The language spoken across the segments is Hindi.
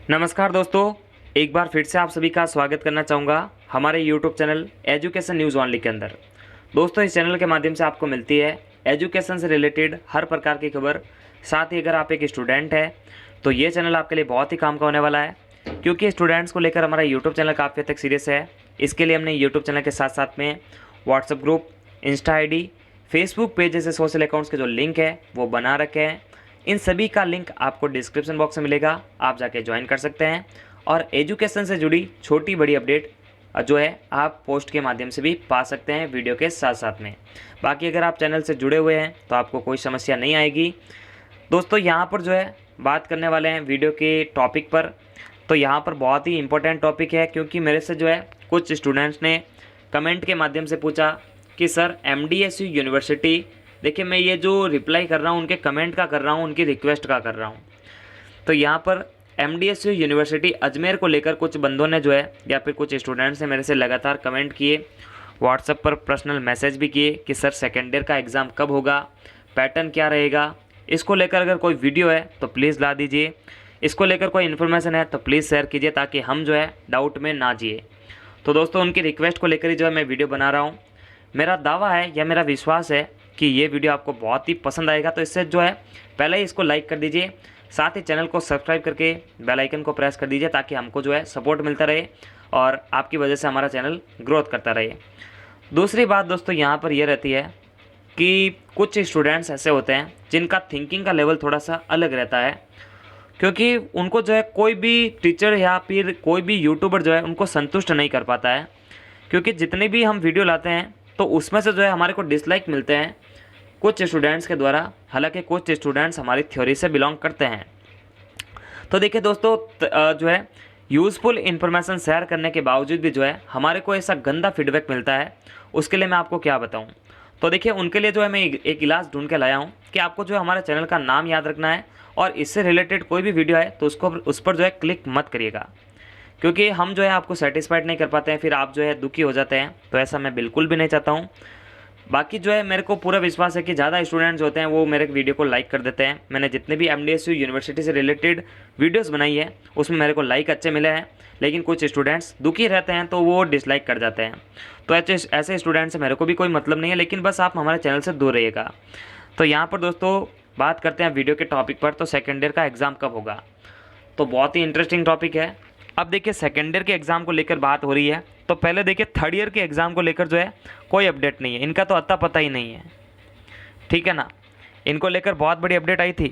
नमस्कार दोस्तों, एक बार फिर से आप सभी का स्वागत करना चाहूँगा हमारे YouTube channel education news only के अंदर। दोस्तों, इस चैनल के माध्यम से आपको मिलती है एजुकेशन से रिलेटेड हर प्रकार की खबर। साथ ही अगर आप एक स्टूडेंट हैं तो ये चैनल आपके लिए बहुत ही काम का होने वाला है, क्योंकि स्टूडेंट्स को लेकर हमारा यूट्यूब चैनल काफ़ी हद तक सीरियस है। इसके लिए हमने यूट्यूब चैनल के साथ साथ में WhatsApp group, Insta ID, Facebook page जैसे सोशल अकाउंट्स के जो लिंक है वो बना रखे हैं। इन सभी का लिंक आपको डिस्क्रिप्शन बॉक्स में मिलेगा, आप जाके ज्वाइन कर सकते हैं और एजुकेशन से जुड़ी छोटी बड़ी अपडेट जो है आप पोस्ट के माध्यम से भी पा सकते हैं वीडियो के साथ साथ में। बाकी अगर आप चैनल से जुड़े हुए हैं तो आपको कोई समस्या नहीं आएगी। दोस्तों, यहाँ पर जो है बात करने वाले हैं वीडियो के टॉपिक पर। तो यहाँ पर बहुत ही इम्पोर्टेंट टॉपिक है, क्योंकि मेरे से जो है कुछ स्टूडेंट्स ने कमेंट के माध्यम से पूछा कि सर एमडीएसयू यूनिवर्सिटी, देखिए मैं ये जो रिप्लाई कर रहा हूँ उनके कमेंट का कर रहा हूँ, उनकी रिक्वेस्ट का कर रहा हूँ। तो यहाँ पर एमडीएसयू यूनिवर्सिटी अजमेर को लेकर कुछ बंदों ने जो है या फिर कुछ स्टूडेंट्स ने मेरे से लगातार कमेंट किए, व्हाट्सएप पर पर्सनल मैसेज भी किए कि सर सेकेंड ईयर का एग्ज़ाम कब होगा, पैटर्न क्या रहेगा, इसको लेकर अगर कोई वीडियो है तो प्लीज़ ला दीजिए, इसको लेकर कोई इन्फॉर्मेशन है तो प्लीज़ शेयर कीजिए, ताकि हम जो है डाउट में ना जिए। तो दोस्तों, उनकी रिक्वेस्ट को लेकर ही जो है मैं वीडियो बना रहा हूँ। मेरा दावा है या मेरा विश्वास है कि ये वीडियो आपको बहुत ही पसंद आएगा। तो इससे जो है पहले ही इसको लाइक कर दीजिए, साथ ही चैनल को सब्सक्राइब करके बेल आइकन को प्रेस कर दीजिए, ताकि हमको जो है सपोर्ट मिलता रहे और आपकी वजह से हमारा चैनल ग्रोथ करता रहे। दूसरी बात दोस्तों यहाँ पर यह रहती है कि कुछ स्टूडेंट्स ऐसे होते हैं जिनका थिंकिंग का लेवल थोड़ा सा अलग रहता है, क्योंकि उनको जो है कोई भी टीचर या फिर कोई भी यूट्यूबर जो है उनको संतुष्ट नहीं कर पाता है। क्योंकि जितने भी हम वीडियो लाते हैं तो उसमें से जो है हमारे को डिसलाइक मिलते हैं कुछ स्टूडेंट्स के द्वारा। हालांकि कुछ स्टूडेंट्स हमारी थ्योरी से बिलोंग करते हैं। तो देखिए दोस्तों, जो है यूज़फुल इन्फॉर्मेशन शेयर करने के बावजूद भी जो है हमारे को ऐसा गंदा फीडबैक मिलता है, उसके लिए मैं आपको क्या बताऊं। तो देखिए, उनके लिए जो है मैं एक इलाज ढूंढ के लाया हूं कि आपको जो है हमारे चैनल का नाम याद रखना है और इससे रिलेटेड कोई भी वीडियो है तो उसको उस पर जो है क्लिक मत करिएगा, क्योंकि हम जो है आपको सेटिस्फाइड नहीं कर पाते हैं, फिर आप जो है दुखी हो जाते हैं। तो ऐसा मैं बिल्कुल भी नहीं चाहता हूँ। बाकी जो है मेरे को पूरा विश्वास है कि ज़्यादा स्टूडेंट्स होते हैं वो मेरे वीडियो को लाइक कर देते हैं। मैंने जितने भी एमडीएसयू यूनिवर्सिटी से रिलेटेड वीडियोस बनाई है उसमें मेरे को लाइक अच्छे मिले हैं, लेकिन कुछ स्टूडेंट्स दुखी रहते हैं तो वो डिसलाइक कर जाते हैं। तो ऐसे स्टूडेंट्स से मेरे को भी कोई मतलब नहीं है, लेकिन बस आप हमारे चैनल से दूर रहिएगा। तो यहाँ पर दोस्तों बात करते हैं वीडियो के टॉपिक पर। तो सेकेंड ईयर का एग्ज़ाम कब होगा, तो बहुत ही इंटरेस्टिंग टॉपिक है। अब देखिए, सेकेंड ईयर के एग्ज़ाम को लेकर बात हो रही है, तो पहले देखिए थर्ड ईयर के एग्ज़ाम को लेकर जो है कोई अपडेट नहीं है, इनका तो अता पता ही नहीं है, ठीक है ना। इनको लेकर बहुत बड़ी अपडेट आई थी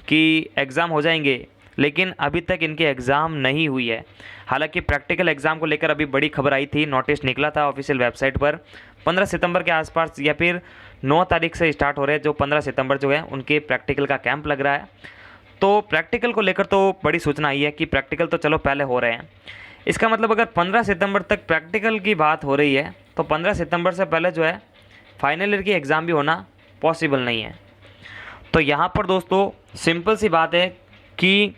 कि एग्ज़ाम हो जाएंगे, लेकिन अभी तक इनके एग्ज़ाम नहीं हुई है। हालांकि प्रैक्टिकल एग्ज़ाम को लेकर अभी बड़ी खबर आई थी, नोटिस निकला था ऑफिशियल वेबसाइट पर 15 सितंबर के आसपास या फिर 9 तारीख से स्टार्ट हो रहे हैं, जो 15 सितंबर जो है उनके प्रैक्टिकल का कैंप लग रहा है। तो प्रैक्टिकल को लेकर तो बड़ी सूचना आई है कि प्रैक्टिकल तो चलो पहले हो रहे हैं। इसका मतलब अगर 15 सितंबर तक प्रैक्टिकल की बात हो रही है तो 15 सितंबर से पहले जो है फाइनल ईयर की एग्ज़ाम भी होना पॉसिबल नहीं है। तो यहाँ पर दोस्तों सिंपल सी बात है कि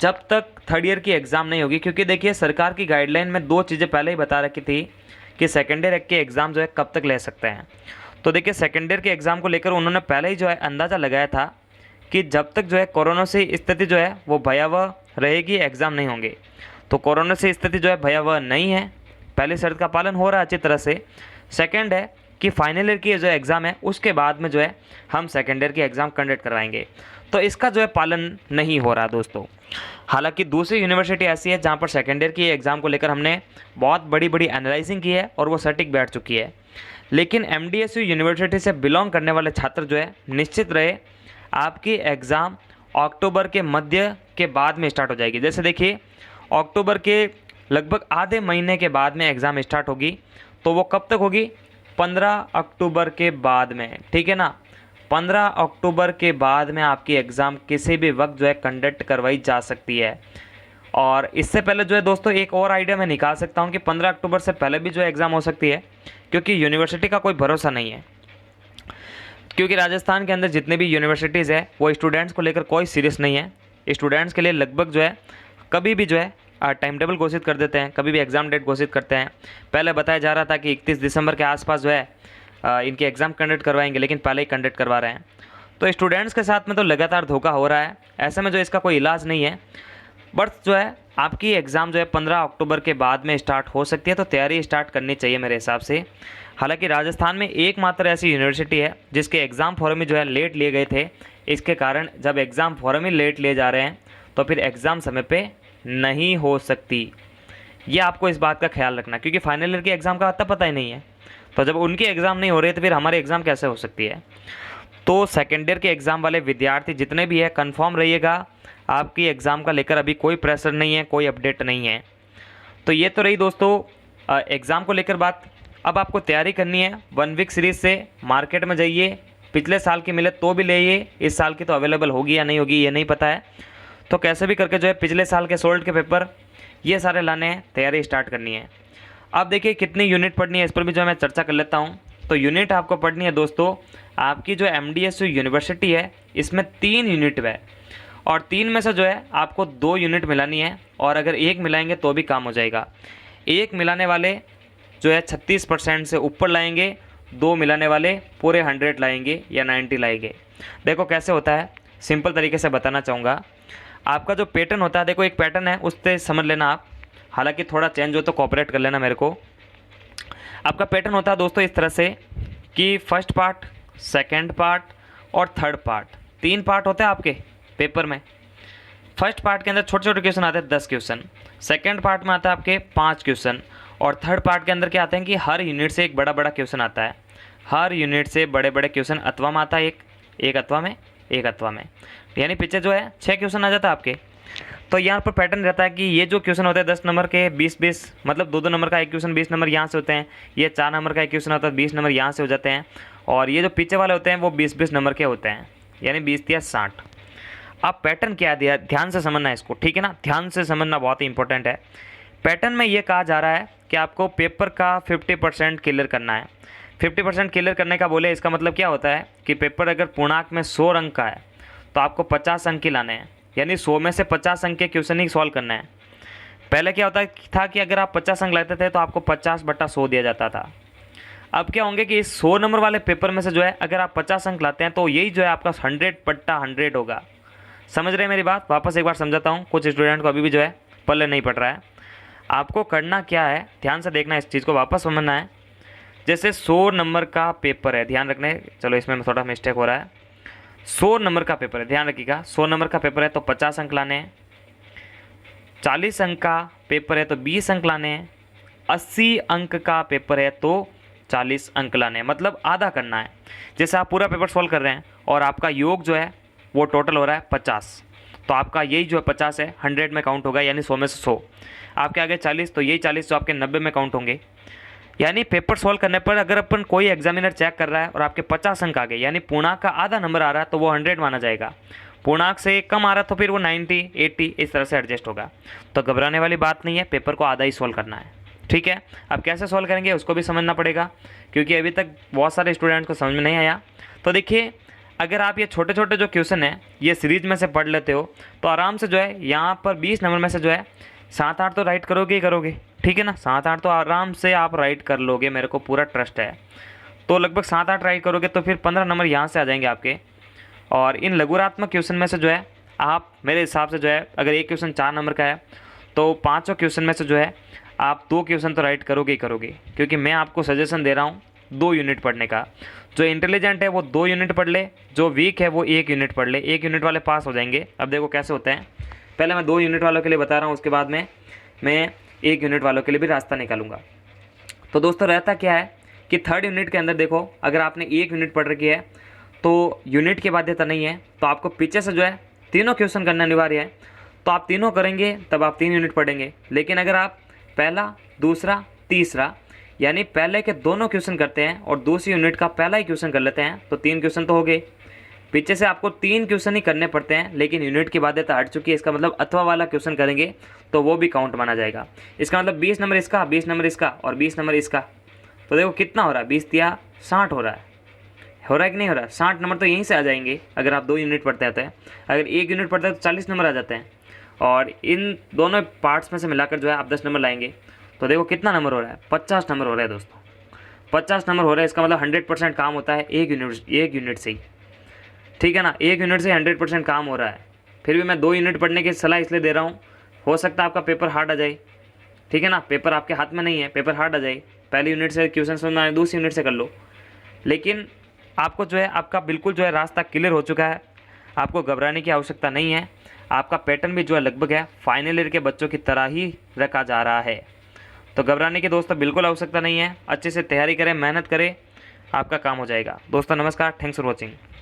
जब तक थर्ड ईयर की एग्ज़ाम नहीं होगी, क्योंकि देखिए सरकार की गाइडलाइन में 2 चीज़ें पहले ही बता रखी थी कि सेकेंड ईयर के एग्ज़ाम जो है कब तक ले सकते हैं। तो देखिए, सेकेंड ईयर के एग्ज़ाम को लेकर उन्होंने पहले ही जो है अंदाज़ा लगाया था कि जब तक जो है कोरोना से स्थिति जो है वो भयावह रहेगी, एग्ज़ाम नहीं होंगे। तो कोरोना से स्थिति जो है भयावह नहीं है, पहली शर्त का पालन हो रहा है अच्छी तरह से। सेकंड है कि फाइनल ईयर की जो एग्ज़ाम है उसके बाद में जो है हम सेकेंड ईयर की एग्ज़ाम कंडक्ट करवाएंगे, तो इसका जो है पालन नहीं हो रहा दोस्तों। हालांकि दूसरी यूनिवर्सिटी ऐसी है जहाँ पर सेकेंड ईयर की एग्ज़ाम को लेकर हमने बहुत बड़ी बड़ी एनालाइजिंग की है और वो सटीक बैठ चुकी है। लेकिन एमडीएसयू यूनिवर्सिटी से बिलोंग करने वाले छात्र जो है निश्चित रहे, आपकी एग्ज़ाम अक्टूबर के मध्य के बाद में स्टार्ट हो जाएगी। जैसे देखिए, अक्टूबर के लगभग आधे महीने के बाद में एग्ज़ाम स्टार्ट होगी, तो वो कब तक होगी, 15 अक्टूबर के बाद में, ठीक है ना। 15 अक्टूबर के बाद में आपकी एग्ज़ाम किसी भी वक्त जो है कंडक्ट करवाई जा सकती है। और इससे पहले जो है दोस्तों एक और आइडिया मैं निकाल सकता हूँ कि 15 अक्टूबर से पहले भी जो है एग्ज़ाम हो सकती है, क्योंकि यूनिवर्सिटी का कोई भरोसा नहीं है। क्योंकि राजस्थान के अंदर जितने भी यूनिवर्सिटीज़ है वो स्टूडेंट्स को लेकर कोई सीरियस नहीं है। स्टूडेंट्स के लिए लगभग जो है कभी भी जो है टाइम टेबल घोषित कर देते हैं, कभी भी एग्ज़ाम डेट घोषित करते हैं। पहले बताया जा रहा था कि 31 दिसंबर के आसपास जो है इनके एग्ज़ाम कंडक्ट करवाएंगे, लेकिन पहले ही कंडक्ट करवा रहे हैं। तो स्टूडेंट्स के साथ में तो लगातार धोखा हो रहा है। ऐसे में जो इसका कोई इलाज नहीं है, बट जो है आपकी एग्ज़ाम जो है 15 अक्टूबर के बाद में स्टार्ट हो सकती है, तो तैयारी स्टार्ट करनी चाहिए मेरे हिसाब से। हालांकि राजस्थान में एकमात्र ऐसी यूनिवर्सिटी है जिसके एग्ज़ाम फॉर्म ही जो है लेट लिए गए थे। इसके कारण जब एग्ज़ाम फॉर्म ही लेट लिए जा रहे हैं तो फिर एग्ज़ाम समय पे नहीं हो सकती। ये आपको इस बात का ख्याल रखना, क्योंकि फाइनल ईयर के एग्ज़ाम का अता पता ही नहीं है। तो जब उनके एग्ज़ाम नहीं हो रहे तो फिर हमारे एग्ज़ाम कैसे हो सकती है। तो सेकेंड ईयर के एग्ज़ाम वाले विद्यार्थी जितने भी है कंफर्म रहिएगा, आपकी एग्ज़ाम का लेकर अभी कोई प्रेशर नहीं है, कोई अपडेट नहीं है। तो ये तो रही दोस्तों एग्ज़ाम को लेकर बात। अब आपको तैयारी करनी है 1 वीक सीरीज़ से। मार्केट में जाइए, पिछले साल की मिले तो भी ले, इस साल की तो अवेलेबल होगी या नहीं होगी ये नहीं पता है। तो कैसे भी करके जो है पिछले साल के सोल्ड के पेपर ये सारे लाने हैं, तैयारी स्टार्ट करनी है। अब देखिए कितनी यूनिट पढ़नी है, इस पर भी जो है मैं चर्चा कर लेता हूँ। तो यूनिट आपको पढ़नी है दोस्तों, आपकी जो MDSU यूनिवर्सिटी है इसमें 3 यूनिट है, और 3 में से जो है आपको 2 यूनिट मिलानी है, और अगर 1 मिलाएंगे तो भी काम हो जाएगा। 1 मिलाने वाले जो है 36% से ऊपर लाएंगे, 2 मिलाने वाले पूरे 100 लाएंगे या 90 लाएंगे। देखो कैसे होता है, सिंपल तरीके से बताना चाहूँगा। आपका जो पैटर्न होता है, देखो एक पैटर्न है उससे समझ लेना आप, हालांकि थोड़ा चेंज हो तो कोऑपरेट कर लेना मेरे को। आपका पैटर्न होता है दोस्तों इस तरह से कि फर्स्ट पार्ट, सेकंड पार्ट और थर्ड पार्ट, 3 पार्ट होते हैं आपके पेपर में। फर्स्ट पार्ट के अंदर छोटे छोटे क्वेश्चन आते हैं 10 क्वेश्चन, सेकंड पार्ट में आता है आपके 5 क्वेश्चन, और थर्ड पार्ट के अंदर क्या आते हैं कि हर यूनिट से एक बड़ा बड़ा क्वेश्चन आता है। हर यूनिट से बड़े बड़े क्वेश्चन अथवा में आता है, एक अथवा में, एक अथवा में, यानी पीछे जो है 6 क्वेश्चन आ जाता है आपके। तो यहाँ पर पैटर्न रहता है कि ये जो क्वेश्चन होते हैं 10 नंबर के 20-20, मतलब 2-2 नंबर का एक क्वेश्चन 20 नंबर यहाँ से होते हैं। ये 4 नंबर का एक क्वेश्चन होता है 20 नंबर यहाँ से हो जाते हैं, और ये जो पीछे वाले होते हैं वो 20-20 नंबर के होते हैं, यानी 20 या 60। अब पैटर्न क्या दिया, ध्यान से समझना है इसको, ठीक है ना, ध्यान से समझना बहुत ही इंपॉर्टेंट है। पैटर्न में ये कहा जा रहा है कि आपको पेपर का 50% क्लियर करना है। 50% क्लियर करने का बोले इसका मतलब क्या होता है कि पेपर अगर पूर्णांक में 100 अंक का है तो आपको 50 अंक ही लाने हैं, यानी 100 में से 50 अंक के क्वेश्चन ही सॉल्व करना है। पहले क्या होता था कि अगर आप 50 अंक लाते थे तो आपको 50/100 दिया जाता था। अब क्या होंगे कि इस 100 नंबर वाले पेपर में से जो है अगर आप 50 अंक लाते हैं तो यही जो है आपका 100/100 होगा। समझ रहे हैं मेरी बात, वापस एक बार समझाता हूँ, कुछ स्टूडेंट को अभी भी जो है पल्ले नहीं पड़ रहा है। आपको करना क्या है, ध्यान से देखना, इस चीज़ को वापस समझना है। जैसे 100 नंबर का पेपर है, ध्यान रखना है, चलो इसमें थोड़ा मिस्टेक हो रहा है। 100 नंबर का पेपर है, ध्यान रखिएगा, 100 नंबर का पेपर है तो 50 अंक लाने हैं। 40 अंक का पेपर है तो 20 अंक लाने हैं। 80 अंक का पेपर है तो 40 अंक लाने हैं, मतलब आधा करना है। जैसे आप पूरा पेपर सॉल्व कर रहे हैं और आपका योग जो है वो टोटल हो रहा है 50, तो आपका यही जो है 50 है 100 में काउंट होगा, यानी 100 में से 100। आपके आगे 40, तो यही 40 जो आपके 90 में काउंट होंगे। यानी पेपर सॉल्व करने पर अगर अपन कोई एग्जामिनर चेक कर रहा है और आपके 50 अंक आ गए, यानी पूर्णांक का आधा नंबर आ रहा है तो वो 100 माना जाएगा। पूर्णांक से कम आ रहा है तो फिर वो 90, 80 इस तरह से एडजस्ट होगा। तो घबराने वाली बात नहीं है, पेपर को आधा ही सॉल्व करना है, ठीक है। अब कैसे सॉल्व करेंगे उसको भी समझना पड़ेगा, क्योंकि अभी तक बहुत सारे स्टूडेंट्स को समझ में नहीं आया। तो देखिए, अगर आप ये छोटे छोटे जो क्वेश्चन हैं ये सीरीज में से पढ़ लेते हो तो आराम से जो है यहाँ पर 20 नंबर में से जो है 7-8 तो राइट करोगे ही करोगे, ठीक है ना। 7-8 तो आराम से आप राइट कर लोगे, मेरे को पूरा ट्रस्ट है। तो लगभग 7-8 राइट करोगे तो फिर 15 नंबर यहाँ से आ जाएंगे आपके। और इन लघुरात्मक क्वेश्चन में से जो है आप मेरे हिसाब से जो है अगर एक क्वेश्चन 4 नंबर का है तो 5 क्वेश्चन में से जो है आप 2 क्वेश्चन तो राइट करोगे ही करोगे, क्योंकि मैं आपको सजेशन दे रहा हूँ 2 यूनिट पढ़ने का। जो इंटेलिजेंट है वो 2 यूनिट पढ़ ले, जो वीक है वो 1 यूनिट पढ़ ले। 1 यूनिट वाले पास हो जाएंगे। अब देखो कैसे होते हैं, पहले मैं 2 यूनिट वालों के लिए बता रहा हूँ, उसके बाद में मैं 1 यूनिट वालों के लिए भी रास्ता निकालूंगा। तो दोस्तों रहता क्या है कि थर्ड यूनिट के अंदर देखो, अगर आपने 1 यूनिट पढ़ रखी है तो यूनिट की बाध्यता नहीं है, तो आपको पीछे से जो है तीनों क्वेश्चन करना अनिवार्य है। तो आप तीनों करेंगे तब आप 3 यूनिट पढ़ेंगे। लेकिन अगर आप पहला, दूसरा, तीसरा यानी पहले के दोनों क्वेश्चन करते हैं और दूसरी यूनिट का पहला ही क्वेश्चन कर लेते हैं तो 3 क्वेश्चन तो हो गए। पीछे से आपको 3 क्वेश्चन ही करने पड़ते हैं, लेकिन यूनिट की बाध्यता हट चुकी है। इसका मतलब अथवा वाला क्वेश्चन करेंगे तो वो भी काउंट माना जाएगा। इसका मतलब 20 नंबर इसका, 20 नंबर इसका और 20 नंबर इसका। तो देखो कितना हो रहा है, 20 या 60 हो रहा है कि नहीं हो रहा है। 60 नंबर तो यहीं से आ जाएंगे अगर आप 2 यूनिट पढ़ते हैं। अगर 1 यूनिट पढ़ते हैं तो 40 नंबर आ जाते हैं, और इन दोनों पार्ट्स में से मिलाकर जो है आप 10 नंबर लाएंगे। तो देखो कितना नंबर हो रहा है, 50 नंबर हो रहा है दोस्तों, 50 नंबर हो रहा है। इसका मतलब 100% काम होता है एक यूनिट से ही, ठीक है ना। 1 यूनिट से 100% काम हो रहा है। फिर भी मैं 2 यूनिट पढ़ने की सलाह इसलिए दे रहा हूँ हो सकता है आपका पेपर हार्ड आ जाए, ठीक है ना, पेपर आपके हाथ में नहीं है, पेपर हार्ड आ जाए, पहली यूनिट से क्वेश्चन समझ में आए, दूसरी यूनिट से कर लो। लेकिन आपको जो है आपका बिल्कुल जो है रास्ता क्लियर हो चुका है, आपको घबराने की आवश्यकता नहीं है। आपका पैटर्न भी जो है लगभग है फाइनल ईयर के बच्चों की तरह ही रखा जा रहा है। तो घबराने की दोस्तों बिल्कुल आवश्यकता नहीं है, अच्छे से तैयारी करें, मेहनत करें, आपका काम हो जाएगा। दोस्तों नमस्कार, थैंक्स फॉर वॉचिंग।